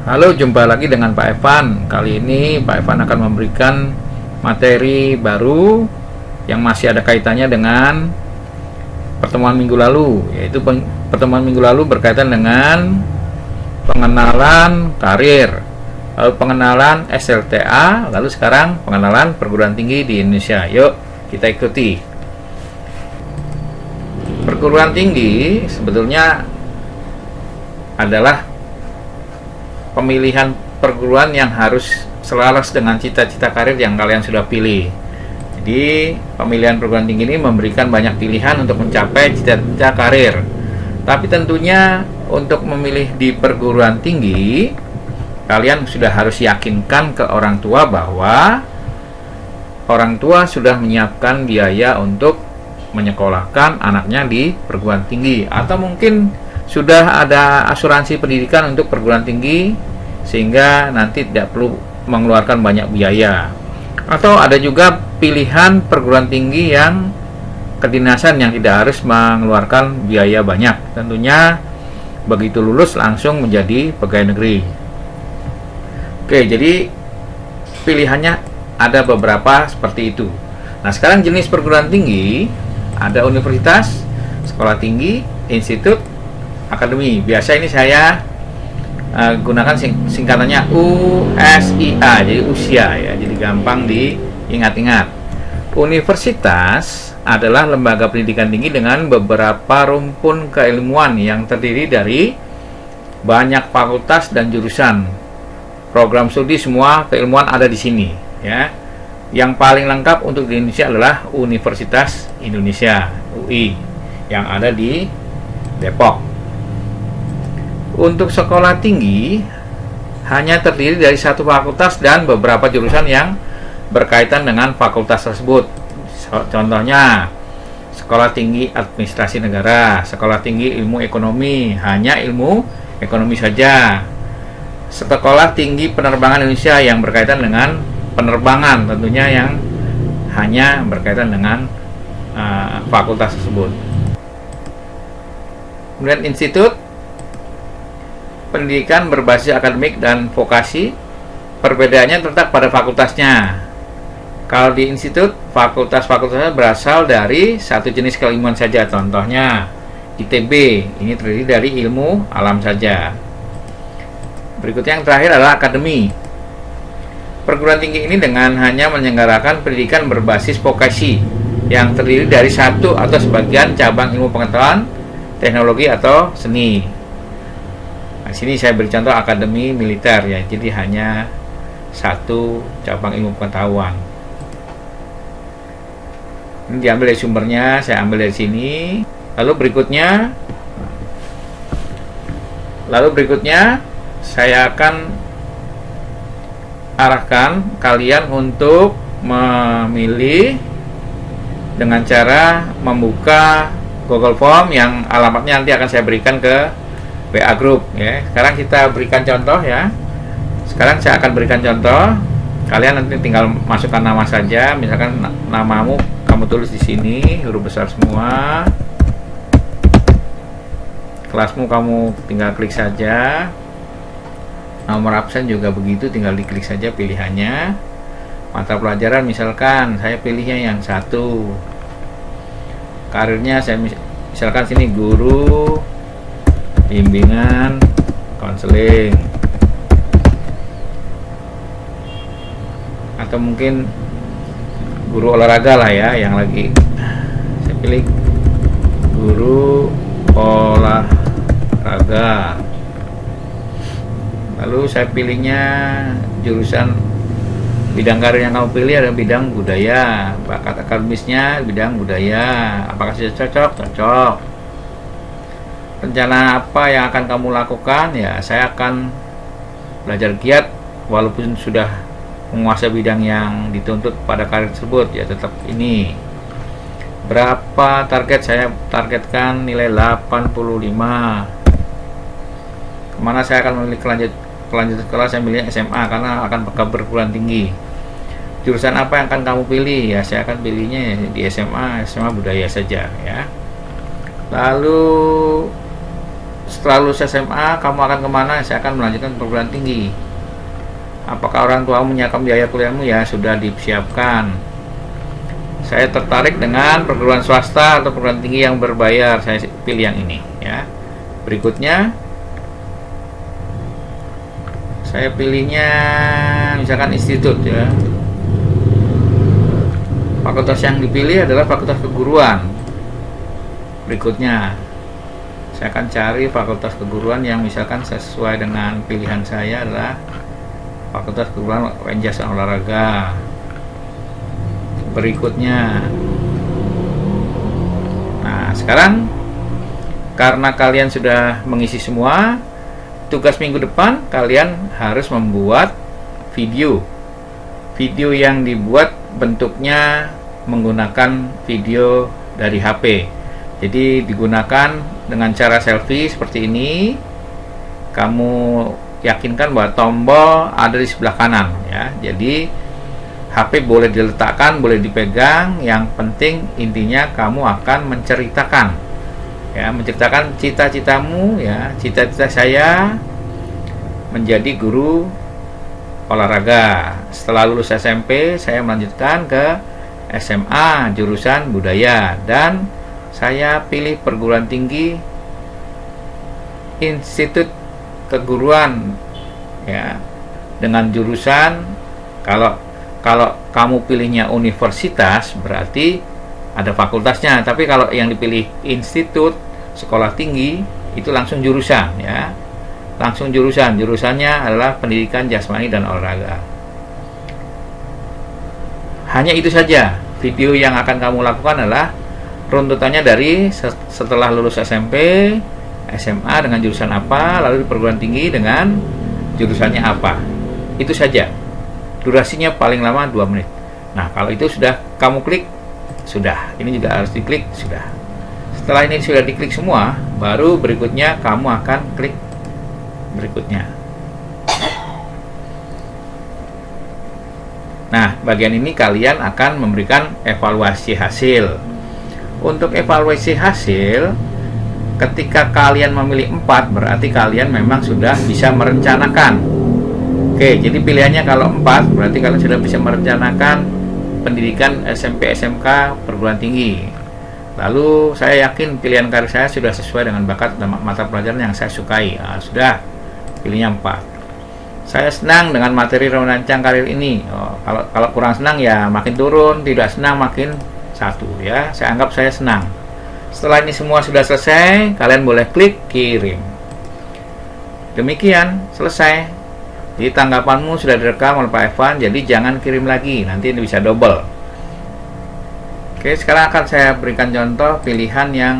Halo, jumpa lagi dengan Pak Evan. Kali ini Pak Evan akan memberikan materi baru yang masih ada kaitannya dengan pertemuan minggu lalu, yaitu pertemuan minggu lalu berkaitan dengan pengenalan karir, lalu pengenalan SLTA, lalu sekarang pengenalan perguruan tinggi di Indonesia. Yuk, kita ikuti. Perguruan tinggi sebetulnya adalah pemilihan perguruan yang harus selaras dengan cita-cita karir yang kalian sudah pilih. Jadi pemilihan perguruan tinggi ini memberikan banyak pilihan untuk mencapai cita-cita karir. Tapi tentunya untuk memilih di perguruan tinggi, kalian sudah harus yakinkan ke orang tua bahwa orang tua sudah menyiapkan biaya untuk menyekolahkan anaknya di perguruan tinggi, atau mungkin sudah ada asuransi pendidikan untuk perguruan tinggi sehingga nanti tidak perlu mengeluarkan banyak biaya. Atau ada juga pilihan perguruan tinggi yang kedinasan yang tidak harus mengeluarkan biaya banyak. Tentunya begitu lulus langsung menjadi pegawai negeri. Oke, jadi pilihannya ada beberapa seperti itu. Nah, sekarang jenis perguruan tinggi ada universitas, sekolah tinggi, institut, akademi. Biasa ini saya gunakan singkatannya USIA, jadi usia ya, jadi gampang diingat-ingat. Universitas adalah lembaga pendidikan tinggi dengan beberapa rumpun keilmuan yang terdiri dari banyak fakultas dan jurusan. Program studi semua keilmuan ada di sini ya. Yang paling lengkap untuk di Indonesia adalah Universitas Indonesia, UI, yang ada di Depok. Untuk sekolah tinggi hanya terdiri dari satu fakultas dan beberapa jurusan yang berkaitan dengan fakultas tersebut. Contohnya sekolah tinggi administrasi negara, sekolah tinggi ilmu ekonomi, hanya ilmu ekonomi saja. Sekolah tinggi penerbangan Indonesia yang berkaitan dengan penerbangan, tentunya yang hanya berkaitan dengan fakultas tersebut. Kemudian institut pendidikan berbasis akademik dan vokasi, perbedaannya terletak pada fakultasnya. Kalau di institut, fakultasnya berasal dari satu jenis keilmuan saja. Contohnya ITB, ini terdiri dari ilmu alam saja. Berikutnya yang terakhir adalah akademi. Perguruan tinggi ini dengan hanya menyelenggarakan pendidikan berbasis vokasi yang terdiri dari satu atau sebagian cabang ilmu pengetahuan, teknologi atau seni. Di sini saya beri contoh akademi militer ya, jadi hanya satu cabang ilmu pengetahuan. Ini diambil dari sumbernya, saya ambil dari sini. Lalu berikutnya saya akan arahkan kalian untuk memilih dengan cara membuka Google Form yang alamatnya nanti akan saya berikan ke WA Group ya. Sekarang kita berikan contoh ya. Sekarang saya akan berikan contoh. Kalian nanti tinggal masukkan nama saja. Misalkan namamu kamu tulis di sini huruf besar semua. Kelasmu kamu tinggal klik saja. Nomor absen juga begitu, tinggal diklik saja pilihannya. Mata pelajaran misalkan saya pilihnya yang satu. Karirnya saya misalkan sini guru bimbingan konseling, atau mungkin guru olahraga lah ya, yang lagi saya pilih guru olahraga. Lalu saya pilihnya jurusan bidang karir yang kamu pilih adalah bidang budaya, bakat akademisnya bidang budaya. Apakah sudah cocok? Cocok. Rencana apa yang akan kamu lakukan? Ya, saya akan belajar giat walaupun sudah menguasai bidang yang dituntut pada karir tersebut, ya tetap ini. Berapa target? Saya targetkan nilai 85. Kemana saya akan memilih kelanjutan sekolah? Saya milih SMA karena akan ke perguruan tinggi. Jurusan apa yang akan kamu pilih? Ya, saya akan pilihnya di SMA budaya saja ya. Lalu setelah lulus SMA kamu akan kemana? Saya akan melanjutkan perguruan tinggi. Apakah orang tua menyiapkan biaya kuliahmu? Ya, sudah disiapkan. Saya tertarik dengan perguruan swasta atau perguruan tinggi yang berbayar. Saya pilih yang ini ya. Berikutnya saya pilihnya misalkan institut ya. Fakultas yang dipilih adalah fakultas keguruan. Berikutnya saya akan cari fakultas keguruan yang misalkan sesuai dengan pilihan saya adalah fakultas keguruan jasa olahraga. Berikutnya, nah sekarang karena kalian sudah mengisi semua, tugas minggu depan kalian harus membuat video yang dibuat bentuknya menggunakan video dari HP. Jadi digunakan dengan cara selfie seperti ini. Kamu yakinkan bahwa tombol ada di sebelah kanan ya. Jadi HP boleh diletakkan, boleh dipegang. Yang penting intinya kamu akan menceritakan ya, menceritakan cita-citamu ya. Cita-cita saya menjadi guru olahraga. Setelah lulus SMP, saya melanjutkan ke SMA jurusan budaya dan saya pilih perguruan tinggi institut keguruan ya, dengan jurusan kalau kamu pilihnya universitas berarti ada fakultasnya, tapi kalau yang dipilih institut sekolah tinggi itu langsung jurusan ya, langsung jurusannya adalah pendidikan jasmani dan olahraga. Hanya itu saja. Video yang akan kamu lakukan adalah runtutannya dari setelah lulus SMP, SMA dengan jurusan apa, lalu di perguruan tinggi dengan jurusannya apa. Itu saja. Durasinya paling lama 2 menit. Nah, kalau itu sudah kamu klik, sudah. Ini juga harus diklik, sudah. Setelah ini sudah diklik semua, baru berikutnya kamu akan klik berikutnya. Nah, bagian ini kalian akan memberikan evaluasi hasil. Untuk evaluasi hasil, ketika kalian memilih 4, berarti kalian memang sudah bisa merencanakan. Oke, jadi pilihannya kalau 4 berarti kalian sudah bisa merencanakan pendidikan SMP, SMK, perguruan tinggi. Lalu saya yakin pilihan karir saya sudah sesuai dengan bakat dan mata pelajaran yang saya sukai. Nah, sudah pilihnya 4. Saya senang dengan materi merancang karir ini. Kalau kurang senang ya makin turun, tidak senang makin 1 ya. Saya anggap saya senang. Setelah ini semua sudah selesai, kalian boleh klik kirim. Demikian, selesai. Jadi tanggapanmu sudah direkam oleh Pak Evan, jadi jangan kirim lagi, nanti ini bisa double. Oke, sekarang akan saya berikan contoh pilihan yang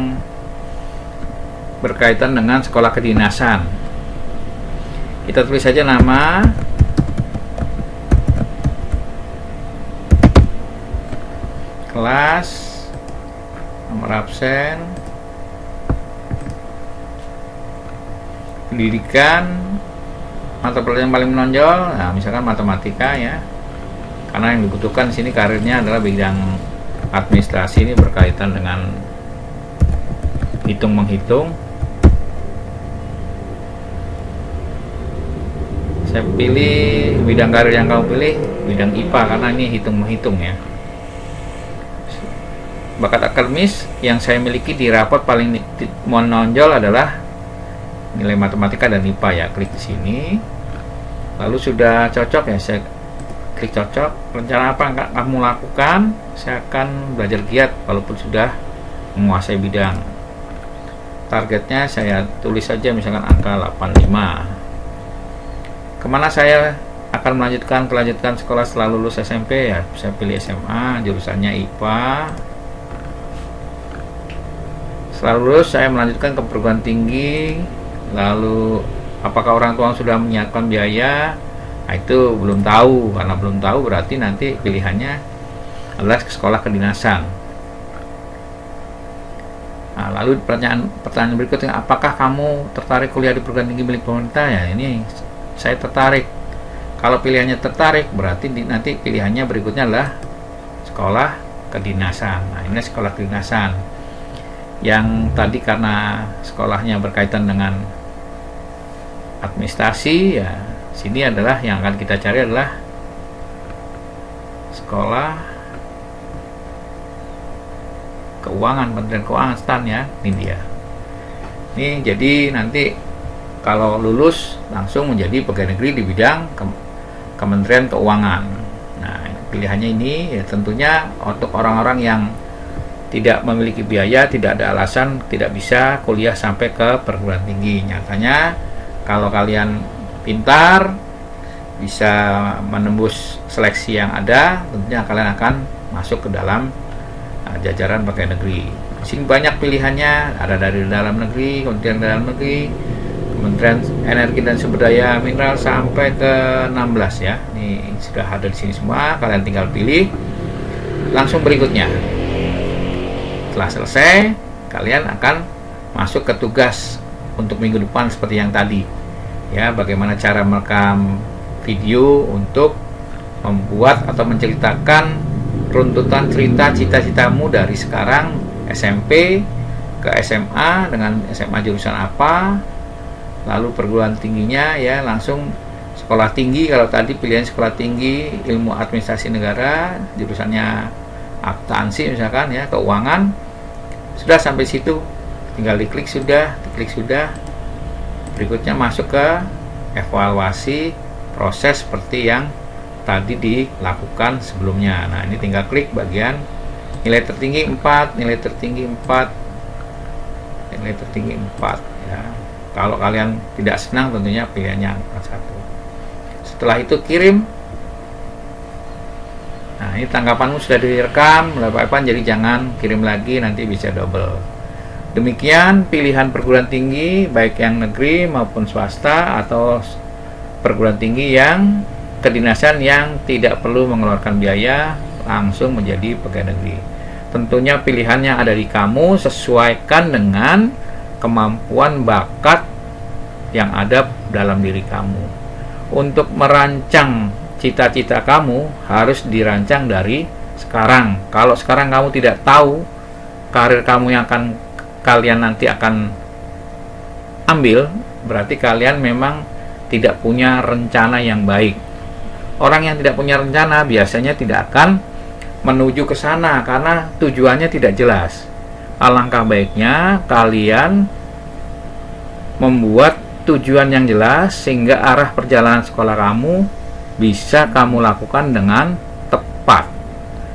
berkaitan dengan sekolah kedinasan. Kita tulis saja nama, kelas, nomor absen, pendidikan, mata pelajaran yang paling menonjol, nah misalkan matematika ya, karena yang dibutuhkan di sini karirnya adalah bidang administrasi, ini berkaitan dengan hitung menghitung. Saya pilih bidang karir yang kamu pilih bidang IPA karena ini hitung menghitung ya. Bakat akademis yang saya miliki di raport paling menonjol adalah nilai matematika dan IPA ya. Klik di sini. Lalu sudah cocok ya, saya klik cocok. Rencana apa yang kamu lakukan? Saya akan belajar giat walaupun sudah menguasai bidang. Targetnya saya tulis saja misalkan angka 85. Kemana saya akan melanjutkan sekolah setelah lulus SMP ya? Saya pilih SMA, jurusannya IPA. Setelah lulus saya melanjutkan ke perguruan tinggi. Lalu apakah orang tua sudah menyiapkan biaya? Nah, itu belum tahu. Karena belum tahu berarti nanti pilihannya adalah sekolah kedinasan. Nah, lalu pertanyaan berikutnya, apakah kamu tertarik kuliah di perguruan tinggi milik pemerintah? Ya, ini saya tertarik. Kalau pilihannya tertarik berarti nanti pilihannya berikutnya adalah sekolah kedinasan. Nah, ini sekolah kedinasan. Yang tadi karena sekolahnya berkaitan dengan administrasi, ya sini adalah yang akan kita cari adalah sekolah keuangan, Kementerian Keuangan, STAN ya. Ini dia. Ini jadi nanti kalau lulus langsung menjadi pegawai negeri di bidang Kementerian Keuangan. Nah, pilihannya ini ya tentunya untuk orang-orang yang tidak memiliki biaya, tidak ada alasan tidak bisa kuliah sampai ke perguruan tinggi. Nyatanya kalau kalian pintar, bisa menembus seleksi yang ada, tentunya kalian akan masuk ke dalam jajaran pegawai negeri. Di sini banyak pilihannya, ada dari dalam negeri, Kementerian Dalam Negeri, Kementerian Energi dan Sumber Daya Mineral sampai ke 16 ya. Ini sudah ada di sini semua, kalian tinggal pilih. Langsung berikutnya. Setelah selesai, kalian akan masuk ke tugas untuk minggu depan seperti yang tadi. Ya, bagaimana cara merekam video untuk membuat atau menceritakan runtutan cerita cita-citamu dari sekarang SMP ke SMA dengan SMA jurusan apa, lalu perguruan tingginya ya langsung sekolah tinggi. Kalau tadi pilihan sekolah tinggi ilmu administrasi negara, jurusannya akuntansi misalkan ya, keuangan. Sudah sampai situ, tinggal diklik sudah, berikutnya masuk ke evaluasi proses seperti yang tadi dilakukan sebelumnya. Nah, ini tinggal klik bagian nilai tertinggi 4, nilai tertinggi 4, nilai tertinggi 4 ya. Kalau kalian tidak senang tentunya pilihannya 1. Setelah itu kirim. Nah, ini tanggapanmu sudah direkam, jadi jangan kirim lagi, nanti bisa double. Demikian pilihan perguruan tinggi baik yang negeri maupun swasta atau perguruan tinggi yang kedinasan yang tidak perlu mengeluarkan biaya, langsung menjadi pegawai negeri. Tentunya pilihannya ada di kamu, sesuaikan dengan kemampuan bakat yang ada dalam diri kamu. Untuk merancang cita-cita kamu harus dirancang dari sekarang. Kalau sekarang kamu tidak tahu karir kamu yang kalian nanti akan ambil, berarti kalian memang tidak punya rencana yang baik. Orang yang tidak punya rencana biasanya tidak akan menuju ke sana karena tujuannya tidak jelas. Alangkah baiknya kalian membuat tujuan yang jelas sehingga arah perjalanan sekolah kamu bisa kamu lakukan dengan tepat.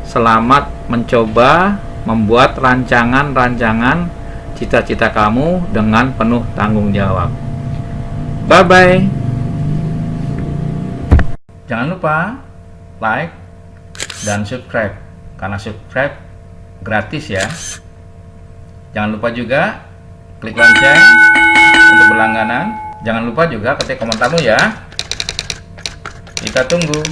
Selamat mencoba membuat rancangan-rancangan cita-cita kamu dengan penuh tanggung jawab. Bye-bye. Jangan lupa like dan subscribe, karena subscribe gratis ya. Jangan lupa juga klik lonceng untuk berlangganan. Jangan lupa juga ketik komentarmu ya. Kita tunggu.